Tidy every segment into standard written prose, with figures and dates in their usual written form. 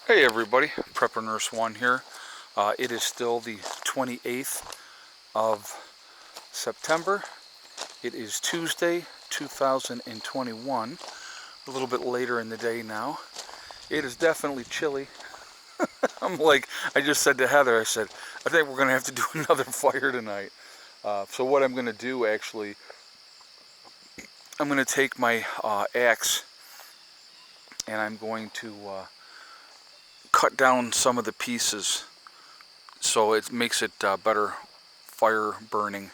Hey everybody, Prepper Nurse 1 here. It is still the 28th of September. It is Tuesday, 2021. A little bit later in the day now. It is definitely chilly. I just said to Heather, I said, I think we're going to have to do another fire tonight. So what I'm going to do actually, I'm going to take my axe and I'm going to cut down some of the pieces so it makes it better fire burning.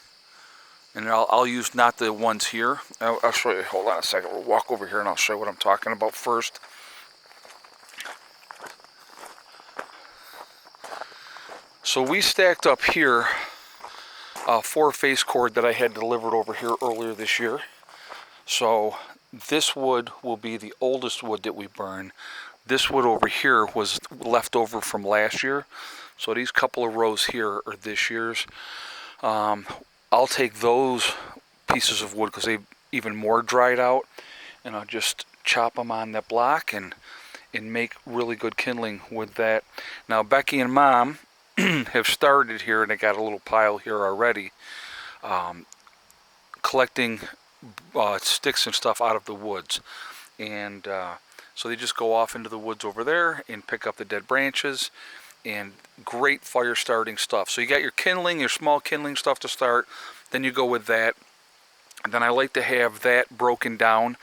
And I'll use not the ones here. I'll show you. Hold on a second. We'll walk over here and I'll show you what I'm talking about first. So we stacked up here 4 face cord that I had delivered over here earlier this year. So this wood will be the oldest wood that we burn. This wood over here was left over from last year. So these couple of rows here are this year's. I'll take those pieces of wood because they've even more dried out, and I'll just chop them on that block and make really good kindling with that. Now Becky and Mom have started here, and they got a little pile here already, collecting sticks and stuff out of the woods. And so they just go off into the woods over there and pick up the dead branches, and great fire starting stuff. So you got your kindling, your small kindling stuff to start, then you go with that. And then I like to have that broken down,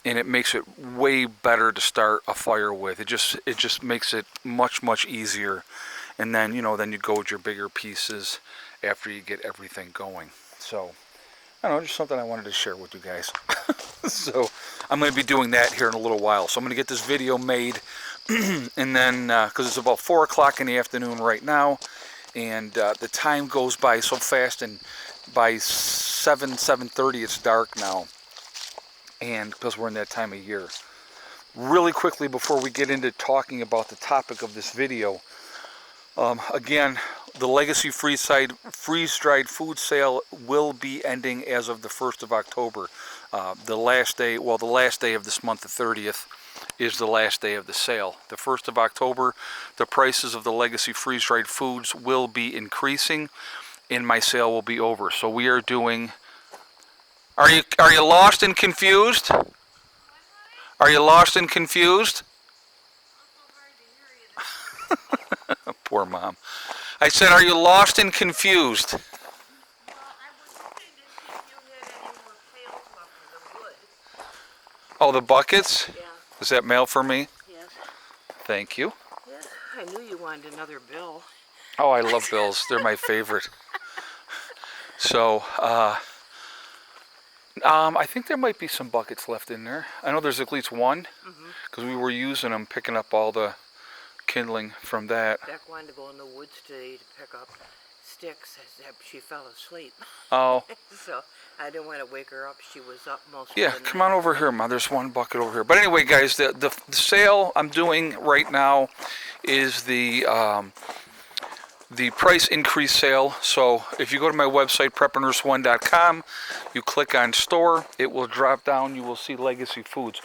and it makes it way better to start a fire with. It just makes it much easier. And then, then you go with your bigger pieces after you get everything going. So I don't know, just something I wanted to share with you guys. So I'm going to be doing that here in a little while. So I'm going to get this video made, and then, because it's about 4 o'clock in the afternoon right now, and the time goes by so fast, and by 7:30 it's dark now, and because we're in that time of year. Really quickly, before we get into talking about the topic of this video, again, the Legacy freeze-dried food sale will be ending as of the 1st of October. The last day of this month, the 30th, is the last day of the sale. The 1st of October, the prices of the Legacy freeze-dried foods will be increasing, and my sale will be over. So we are doing... Are you lost and confused? Are you lost and confused? Poor Mom. I said, are you lost and confused? Well, I was hoping to see if you had any more pails left of the wood. Oh, the buckets? Yeah. Is that mail for me? Yes. Thank you. Yes. I knew you wanted another bill. Oh, I love bills. They're my favorite. So, I think there might be some buckets left in there. I know there's at least one, because we were using them, picking up all the kindling from that. Beck wanted to go in the woods today to pick up sticks as she fell asleep. Oh. So I didn't want to wake her up. She was up most of Yeah, the night. come on over here, Ma. There's one bucket over here. But anyway, guys, the sale I'm doing right now is the price increase sale. So if you go to my website, preppernurse1.com, you click on store, it will drop down. You will see Legacy Foods.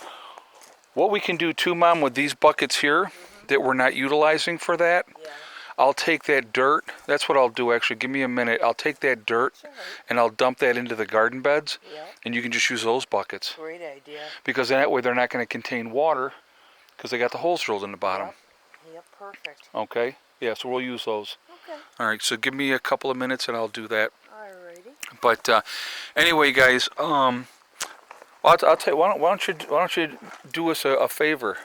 What we can do too, Mom, with these buckets here that we're not utilizing for that, Yeah. I'll take that dirt. That's what I'll do, actually. Give me a minute. I'll take that dirt and I'll dump that into the garden beds, and you can just use those buckets. Great idea. Because that way they're not going to contain water because they got the holes drilled in the bottom. Yep, perfect. Okay? Yeah, so we'll use those. Okay. All right, so give me a couple of minutes and I'll do that. Alrighty. But anyway, guys, I'll tell you, why don't you do us a favor?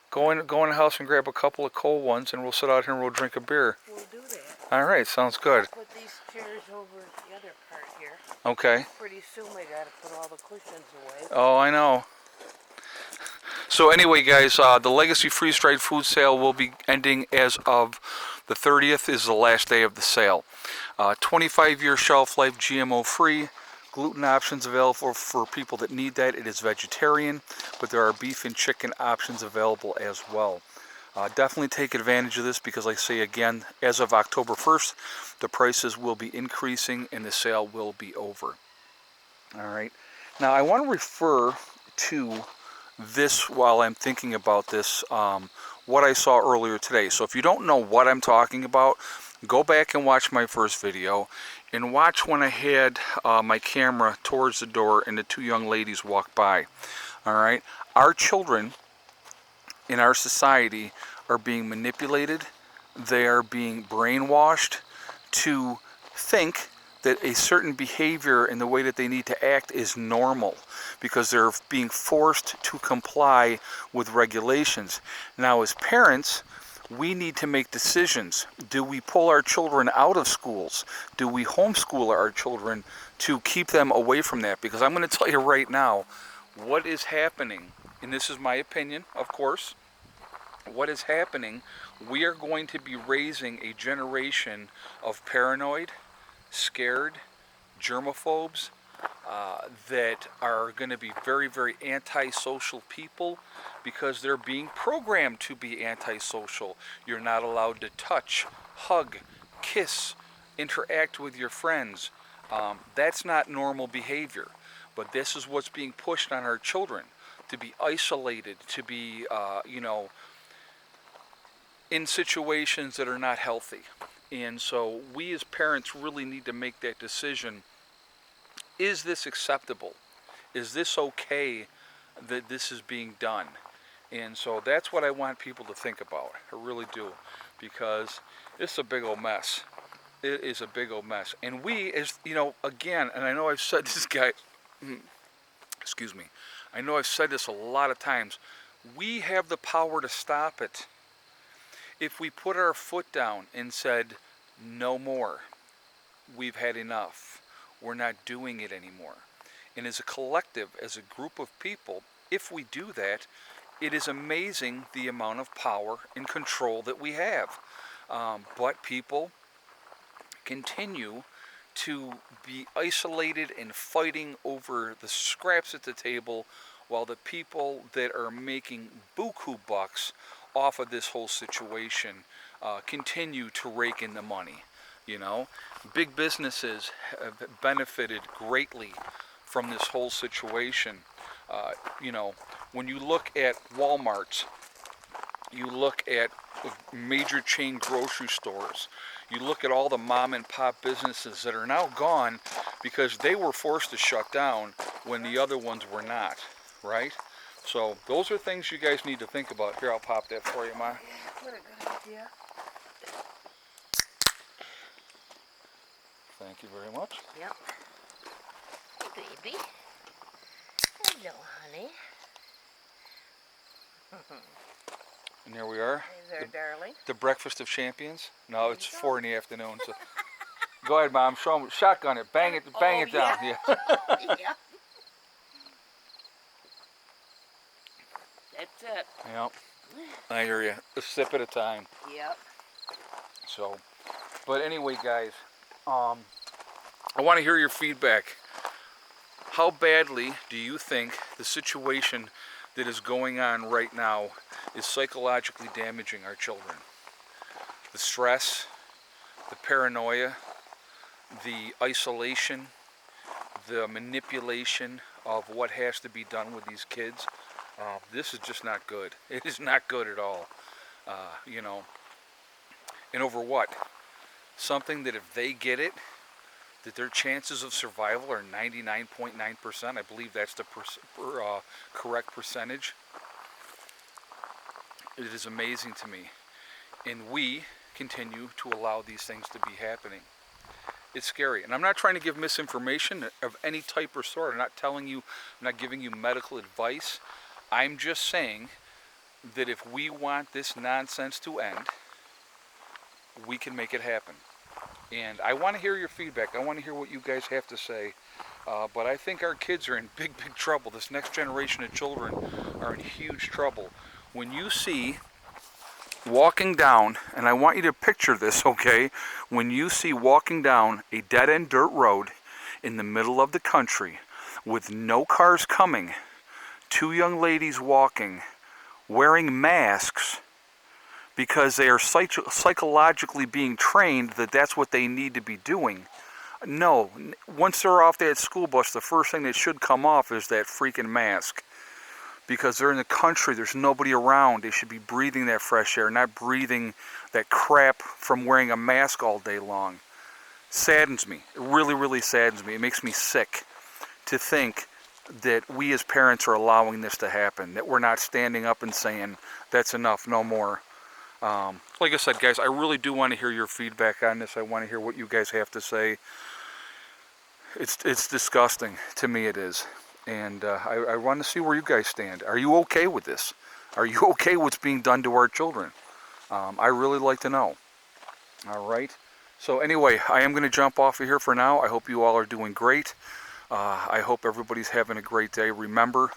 Go in the house and grab a couple of cold ones, and we'll sit out here and we'll drink a beer. We'll do that. All right, sounds good. Put these chairs over the other part here. Okay. Pretty soon we gotta put all the cushions away. Oh, I know. So anyway, guys, the Legacy freeze-dried food sale will be ending as of the 30th. Is the last day of the sale. 25-year shelf life, GMO-free. Gluten options available for people that need that. It is vegetarian, but there are beef and chicken options available as well. Definitely take advantage of this because, like I say again, as of October 1st, the prices will be increasing and the sale will be over. All right. Now, I want to refer to this while I'm thinking about this, what I saw earlier today. So if you don't know what I'm talking about, go back and watch my first video and watch when I had my camera towards the door and the two young ladies walked by. All right, our children in our society are being manipulated. They are being brainwashed to think that a certain behavior and the way that they need to act is normal because they're being forced to comply with regulations. Now, as parents, we need to make decisions. Do we pull our children out of schools? Do we homeschool our children to keep them away from that? Because I'm going to tell you right now, what is happening, and this is my opinion, of course, what is happening, we are going to be raising a generation of paranoid, scared, germaphobes that are going to be very, very antisocial people because they're being programmed to be antisocial. You're not allowed to touch, hug, kiss, interact with your friends. That's not normal behavior. But this is what's being pushed on our children, to be isolated, to be, in situations that are not healthy. And so we as parents really need to make that decision. Is this acceptable? Is this okay that this is being done? And so that's what I want people to think about. I really do. Because it's a big old mess. It is a big old mess. And we, as again, and I know I've said this, guy, excuse me, I know I've said this a lot of times, we have the power to stop it. If we put our foot down and said, no more, we've had enough, we're not doing it anymore. And as a collective, as a group of people, if we do that, it is amazing the amount of power and control that we have. But people continue to be isolated and fighting over the scraps at the table while the people that are making buku bucks off of this whole situation continue to rake in the money. Big businesses have benefited greatly from this whole situation. When you look at Walmart's, you look at major chain grocery stores, you look at all the mom and pop businesses that are now gone because they were forced to shut down when the other ones were not, right? So those are things you guys need to think about. Here, I'll pop that for you, Ma. What a good idea. Thank you very much. Yep. Hey, baby. Hello, honey. And here we are. Hey there, darling. The breakfast of champions. No, it's 4 in the afternoon. So go ahead, Mom. Show them. Shotgun it. Bang it. Bang it down. Yeah. Yeah. That's it. Yep. I hear you. A sip at a time. Yep. So, but anyway, guys, I want to hear your feedback. How badly do you think the situation that is going on right now is psychologically damaging our children? The stress, the paranoia, the isolation, the manipulation of what has to be done with these kids. This is just not good. It is not good at all. And over what? Something that if they get it, that their chances of survival are 99.9%. I believe that's the correct percentage. It is amazing to me. And we continue to allow these things to be happening. It's scary. And I'm not trying to give misinformation of any type or sort. I'm not telling you, I'm not giving you medical advice. I'm just saying that if we want this nonsense to end, we can make it happen. And I want to hear your feedback. I want to hear what you guys have to say. But I think our kids are in big, big trouble. This next generation of children are in huge trouble. When you see walking down, and I want you to picture this, okay? When you see walking down a dead-end dirt road in the middle of the country with no cars coming, two young ladies walking, wearing masks, because they are psychologically being trained that that's what they need to be doing. No, once they're off that school bus, the first thing that should come off is that freaking mask. because they're in the country, there's nobody around. They should be breathing that fresh air, not breathing that crap from wearing a mask all day long. Saddens me. It really, really saddens me. It makes me sick to think that we as parents are allowing this to happen, that we're not standing up and saying, that's enough, no more. Like I said, guys, I really do want to hear your feedback on this. I want to hear what you guys have to say. It's disgusting. To me it is. And I want to see where you guys stand. Are you okay with this? Are you okay with what's being done to our children? I really like to know. All right. So anyway, I am going to jump off of here for now. I hope you all are doing great. I hope everybody's having a great day. Remember,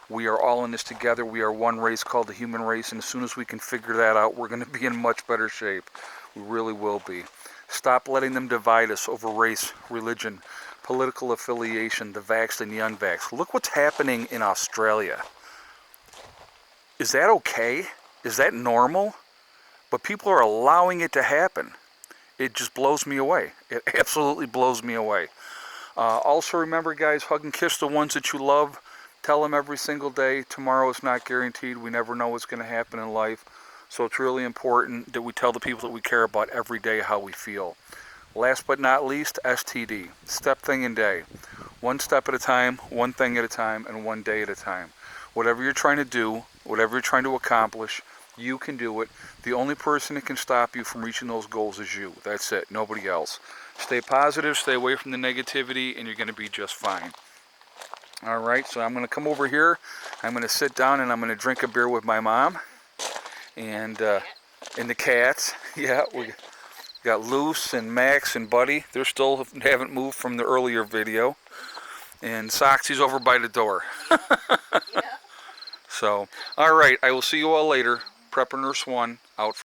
we are all in this together. We are one race called the human race, and as soon as we can figure that out, we're going to be in much better shape. We really will be. Stop letting them divide us over race, religion, political affiliation, the vaxxed and the unvaxxed. Look what's happening in Australia. Is that okay? Is that normal? But people are allowing it to happen. It just blows me away. It absolutely blows me away. Also remember, guys, hug and kiss the ones that you love. Tell them every single day, tomorrow is not guaranteed. We never know what's going to happen in life. So it's really important that we tell the people that we care about every day how we feel. Last but not least, STD. Step, thing, and day. One step at a time, one thing at a time, and one day at a time. Whatever you're trying to do, whatever you're trying to accomplish, you can do it. The only person that can stop you from reaching those goals is you. That's it. Nobody else. Stay positive, stay away from the negativity, and you're going to be just fine. All right, so I'm going to come over here. I'm going to sit down and I'm going to drink a beer with my mom and the cats. Yeah, we got Luce and Max and Buddy. They still haven't moved from the earlier video. And Soxy's over by the door. Yeah. So, all right, I will see you all later. Prepper Nurse 1 out.